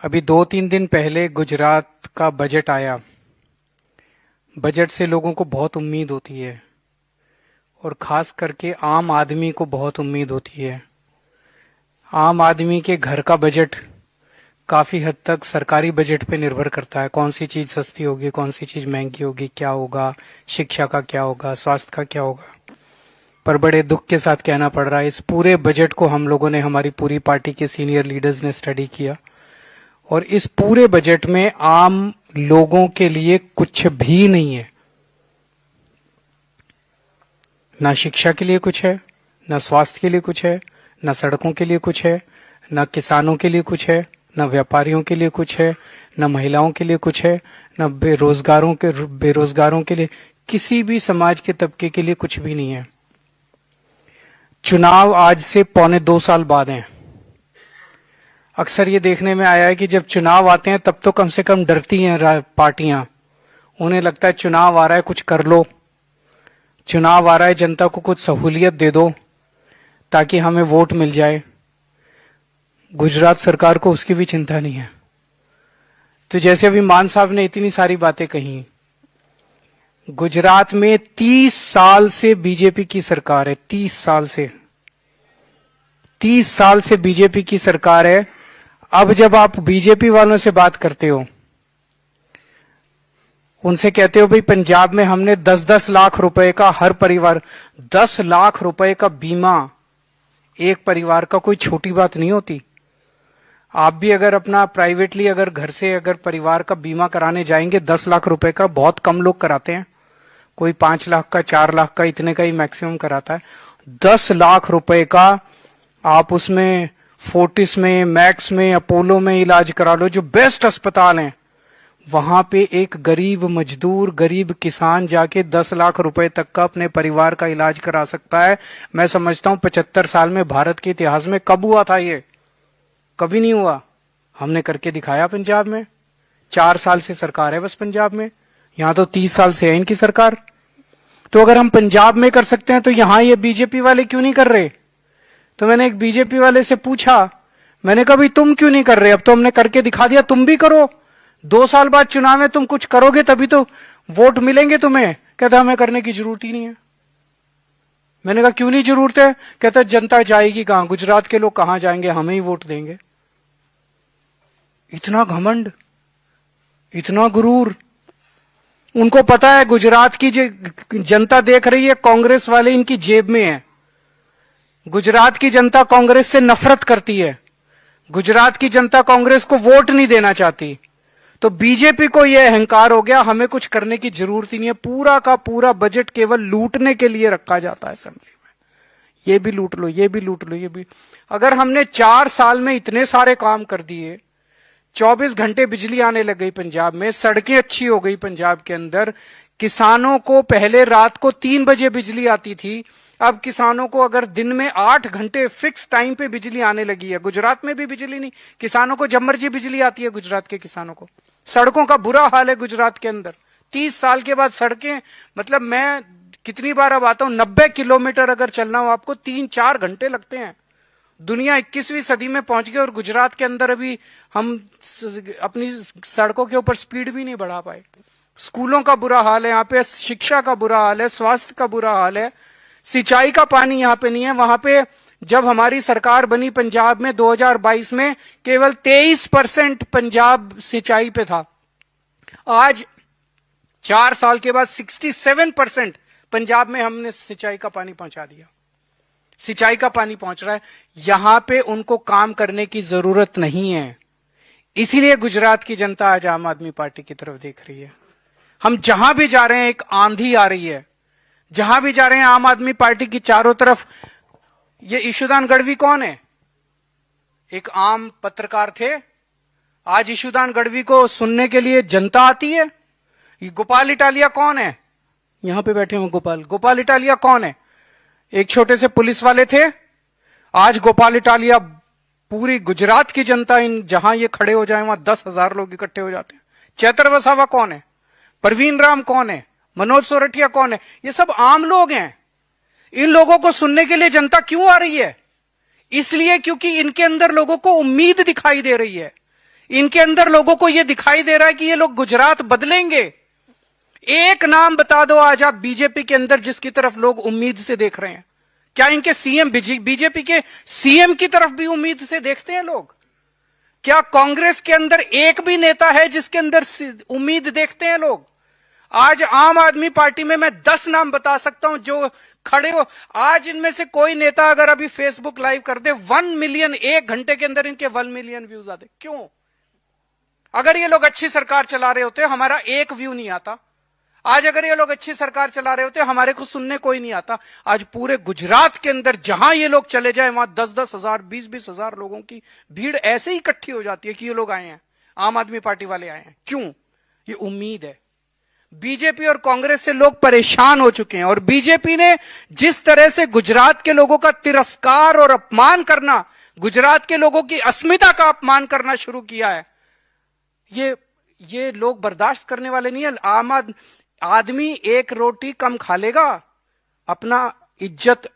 अभी 2-3 दिन पहले गुजरात का बजट आया। बजट से लोगों को बहुत उम्मीद होती है और खास करके आम आदमी को बहुत उम्मीद होती है। आम आदमी के घर का बजट काफी हद तक सरकारी बजट पे निर्भर करता है। कौन सी चीज सस्ती होगी, कौन सी चीज महंगी होगी, क्या होगा, शिक्षा का क्या होगा, स्वास्थ्य का क्या होगा। पर बड़े दुख के साथ कहना पड़ रहा है, इस पूरे बजट को हम लोगों ने, हमारी पूरी पार्टी के सीनियर लीडर्स ने स्टडी किया और इस पूरे बजट में आम लोगों के लिए कुछ भी नहीं है। ना शिक्षा के लिए कुछ है, ना स्वास्थ्य के लिए कुछ है, ना सड़कों के लिए कुछ है, ना किसानों के लिए कुछ है, ना व्यापारियों के लिए कुछ है, ना महिलाओं के लिए कुछ है, ना बेरोजगारों के लिए, किसी भी समाज के तबके के लिए कुछ भी नहीं है। चुनाव आज से 1.25 साल बाद हैं। अक्सर ये देखने में आया है कि जब चुनाव आते हैं तब तो कम से कम डरती हैं पार्टियां। उन्हें लगता है चुनाव आ रहा है, कुछ कर लो, चुनाव आ रहा है, जनता को कुछ सहूलियत दे दो ताकि हमें वोट मिल जाए। गुजरात सरकार को उसकी भी चिंता नहीं है। तो जैसे अभी मान साहब ने इतनी सारी बातें कही, गुजरात में 30 साल से बीजेपी की सरकार है। 30 साल से बीजेपी की सरकार है। अब जब आप बीजेपी वालों से बात करते हो, उनसे कहते हो भाई पंजाब में हमने 10-10 लाख रुपए का हर परिवार, 10 लाख रुपए का बीमा एक परिवार का कोई छोटी बात नहीं होती। आप भी अगर अपना प्राइवेटली अगर घर से अगर परिवार का बीमा कराने जाएंगे, 10 लाख रुपए का बहुत कम लोग कराते हैं। कोई 5 लाख का, 4 लाख का, इतने का ही मैक्सिमम कराता है। 10 लाख रुपए का आप उसमें फोर्टिस में, मैक्स में, अपोलो में इलाज करा लो, जो बेस्ट अस्पताल हैं। वहां पे एक गरीब मजदूर, गरीब किसान जाके 10 लाख रुपए तक का अपने परिवार का इलाज करा सकता है। मैं समझता हूं 75 साल में भारत के इतिहास में कब हुआ था ये? कभी नहीं हुआ। हमने करके दिखाया पंजाब में। 4 साल से सरकार है बस पंजाब में, यहां तो 30 साल से है इनकी सरकार। तो अगर हम पंजाब में कर सकते हैं तो यहां ये बीजेपी वाले क्यों नहीं कर रहे? तो मैंने एक बीजेपी वाले से पूछा, मैंने कहा भाई तुम क्यों नहीं कर रहे? अब तो हमने करके दिखा दिया, तुम भी करो। 2 साल बाद चुनाव में तुम कुछ करोगे तभी तो वोट मिलेंगे तुम्हें। कहता हमें करने की जरूरत ही नहीं है। मैंने कहा क्यों नहीं जरूरत है? कहता जनता जाएगी कहां, गुजरात के लोग कहां जाएंगे, हमें ही वोट देंगे। इतना घमंड, इतना गुरूर। उनको पता है गुजरात की जनता देख रही है, कांग्रेस वाले इनकी जेब में है। गुजरात की जनता कांग्रेस से नफरत करती है। गुजरात की जनता कांग्रेस को वोट नहीं देना चाहती। तो बीजेपी को यह अहंकार हो गया, हमें कुछ करने की जरूरत ही नहीं है। पूरा का पूरा बजट केवल लूटने के लिए रखा जाता है असेंबली में। ये भी लूट लो, ये भी लूट लो, ये भी। अगर हमने 4 साल में इतने सारे काम कर दिए, 24 घंटे बिजली आने लग गई पंजाब में, सड़कें अच्छी हो गई पंजाब के अंदर, किसानों को पहले रात को 3 बजे बिजली आती थी, अब किसानों को अगर दिन में 8 घंटे फिक्स टाइम पे बिजली आने लगी है। गुजरात में भी बिजली नहीं, किसानों को जब मर्जी बिजली आती है। गुजरात के किसानों को सड़कों का बुरा हाल है गुजरात के अंदर। 30 साल के बाद सड़कें, मतलब मैं कितनी बार अब आता हूं, 90 किलोमीटर अगर चलना हो आपको 3-4 घंटे लगते हैं। दुनिया 21वीं सदी में पहुंच गई और गुजरात के अंदर अभी हम अपनी सड़कों के ऊपर स्पीड भी नहीं बढ़ा पाए। स्कूलों का बुरा हाल है यहाँ पे, शिक्षा का बुरा हाल है, स्वास्थ्य का बुरा हाल है, सिंचाई का पानी यहाँ पे नहीं है। वहां पे जब हमारी सरकार बनी पंजाब में 2022 में, केवल 23% पंजाब सिंचाई पे था। आज 4 साल के बाद 67% पंजाब में हमने सिंचाई का पानी पहुंचा दिया। सिंचाई का पानी पहुंच रहा है। यहां पे उनको काम करने की जरूरत नहीं है। इसीलिए गुजरात की जनता आज आम आदमी पार्टी की तरफ देख रही है। हम जहां भी जा रहे हैं एक आंधी आ रही है। जहां भी जा रहे हैं आम आदमी पार्टी की चारों तरफ। ये ईशुदान गढ़वी कौन है? एक आम पत्रकार थे। आज ईशुदान गढ़वी को सुनने के लिए जनता आती है। ये गोपाल इटालिया कौन है? यहां पे बैठे हुए गोपाल इटालिया कौन है? एक छोटे से पुलिस वाले थे। आज गोपाल इटालिया, पूरी गुजरात की जनता, इन जहां ये खड़े हो जाए वहां 10,000 लोग इकट्ठे हो जाते हैं। चैतर वसावा कौन है? परवीन राम कौन है? मनोज सोरठिया कौन है? ये सब आम लोग हैं। इन लोगों को सुनने के लिए जनता क्यों आ रही है? इसलिए क्योंकि इनके अंदर लोगों को उम्मीद दिखाई दे रही है। इनके अंदर लोगों को यह दिखाई दे रहा है कि ये लोग गुजरात बदलेंगे। एक नाम बता दो आज आप बीजेपी के अंदर जिसकी तरफ लोग उम्मीद से देख रहे हैं। क्या इनके सीएम, बीजेपी के सीएम की तरफ भी उम्मीद से देखते हैं लोग? क्या कांग्रेस के अंदर एक भी नेता है जिसके अंदर उम्मीद देखते हैं लोग? आज आम आदमी पार्टी में मैं 10 नाम बता सकता हूं जो खड़े हो। आज इनमें से कोई नेता अगर अभी फेसबुक लाइव कर दे 1 मिलियन, 1 घंटे के अंदर इनके 1 मिलियन व्यूज आते। क्यों? अगर ये लोग अच्छी सरकार चला रहे होते हमारा एक व्यू नहीं आता। आज अगर ये लोग अच्छी सरकार चला रहे होते हमारे को सुनने कोई नहीं आता। आज पूरे गुजरात के अंदर जहां ये लोग चले जाए वहां 10-10 हजार, 20-20 हजार लोगों की भीड़ ऐसे ही इकट्ठी हो जाती है कि ये लोग आए हैं, आम आदमी पार्टी वाले आए हैं। क्यों? ये उम्मीद है। बीजेपी और कांग्रेस से लोग परेशान हो चुके हैं और बीजेपी ने जिस तरह से गुजरात के लोगों का तिरस्कार और अपमान करना, गुजरात के लोगों की अस्मिता का अपमान करना शुरू किया है, ये लोग बर्दाश्त करने वाले नहीं है। आम आदमी एक रोटी कम खा लेगा, अपना इज्जत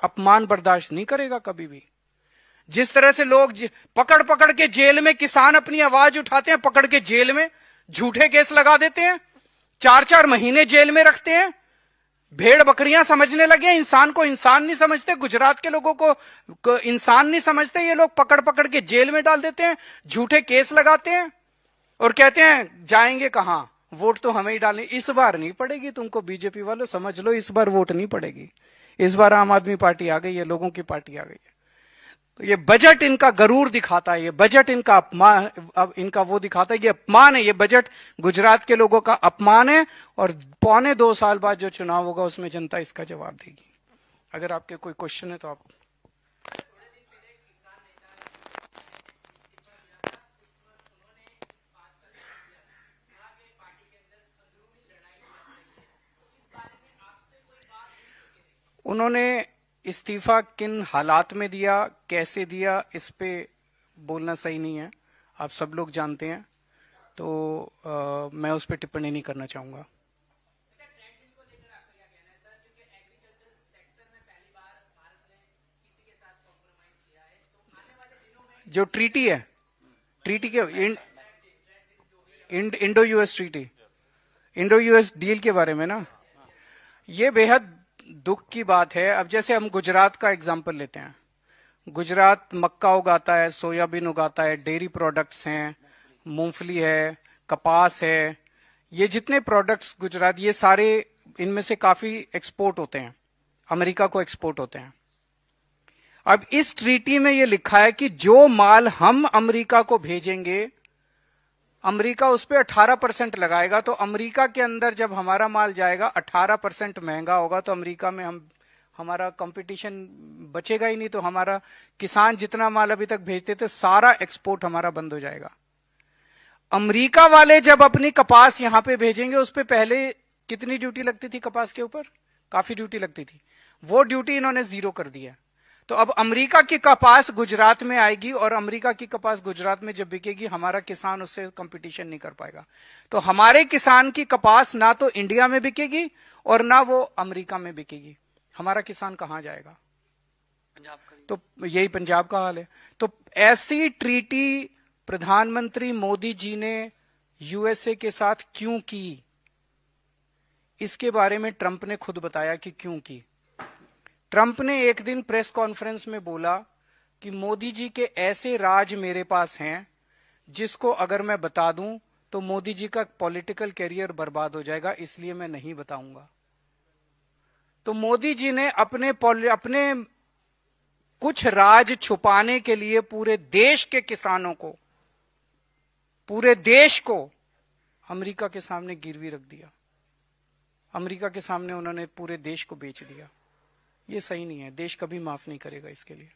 अपमान बर्दाश्त नहीं करेगा कभी भी। जिस तरह से लोग पकड़ पकड़ के जेल में, किसान अपनी आवाज उठाते हैं, पकड़ के जेल में झूठे केस लगा देते हैं, 4-4 महीने जेल में रखते हैं, भेड़ बकरियां समझने लगे, इंसान को इंसान नहीं समझते, गुजरात के लोगों को इंसान नहीं समझते। ये लोग पकड़ पकड़ के जेल में डाल देते हैं, झूठे केस लगाते हैं और कहते हैं जाएंगे कहां, वोट तो हमें ही डालनी। इस बार नहीं पड़ेगी तुमको, बीजेपी वालों समझ लो, इस बार वोट नहीं पड़ेगी। इस बार आम आदमी पार्टी आ गई है, लोगों की पार्टी आ गई है। तो ये बजट इनका गरूर दिखाता है, ये बजट इनका अपमान, अब इनका वो दिखाता है, ये अपमान है। ये बजट गुजरात के लोगों का अपमान है और 1.25 साल बाद जो चुनाव होगा उसमें जनता इसका जवाब देगी। अगर आपके कोई क्वेश्चन है तो आप। उन्होंने इस्तीफा किन हालात में दिया, कैसे दिया, इस पे बोलना सही नहीं है, आप सब लोग जानते हैं। तो मैं उस पर टिप्पणी नहीं करना चाहूंगा। जो ट्रीटी है, ट्रीटी के Indo US treaty, Indo US deal के बारे में ना, ये बेहद दुख की बात है। अब जैसे हम गुजरात का एग्जांपल लेते हैं, गुजरात मक्का उगाता है, सोयाबीन उगाता है, डेयरी प्रोडक्ट्स हैं, मूंगफली है, कपास है, ये जितने प्रोडक्ट्स गुजरात, ये सारे इनमें से काफी एक्सपोर्ट होते हैं, अमेरिका को एक्सपोर्ट होते हैं। अब इस ट्रीटी में ये लिखा है कि जो माल हम अमेरिका को भेजेंगे, अमेरिका उस पर 18% लगाएगा। तो अमेरिका के अंदर जब हमारा माल जाएगा 18% महंगा होगा, तो अमेरिका में हमारा कंपटीशन बचेगा ही नहीं। तो हमारा किसान जितना माल अभी तक भेजते थे सारा एक्सपोर्ट हमारा बंद हो जाएगा। अमेरिका वाले जब अपनी कपास यहां पे भेजेंगे, उस पर पहले कितनी ड्यूटी लगती थी कपास के ऊपर? काफी ड्यूटी लगती थी, वो ड्यूटी इन्होंने 0 कर दिया। तो अब अमेरिका की कपास गुजरात में आएगी और अमेरिका की कपास गुजरात में जब बिकेगी, हमारा किसान उससे कंपटीशन नहीं कर पाएगा। तो हमारे किसान की कपास ना तो इंडिया में बिकेगी और ना वो अमेरिका में बिकेगी। हमारा किसान कहां जाएगा? पंजाब का। तो यही पंजाब का हाल है। तो ऐसी ट्रीटी प्रधानमंत्री मोदी जी ने यूएसए के साथ क्यों की, इसके बारे में ट्रंप ने खुद बताया कि क्यों की। ट्रंप ने एक दिन प्रेस कॉन्फ्रेंस में बोला कि मोदी जी के ऐसे राज मेरे पास हैं जिसको अगर मैं बता दूं तो मोदी जी का पॉलिटिकल कैरियर बर्बाद हो जाएगा, इसलिए मैं नहीं बताऊंगा। तो मोदी जी ने अपने कुछ राज छुपाने के लिए पूरे देश के किसानों को, पूरे देश को अमेरिका के सामने गिरवी रख दिया। अमेरिका के सामने उन्होंने पूरे देश को बेच दिया। ये सही नहीं है, देश कभी माफ नहीं करेगा इसके लिए।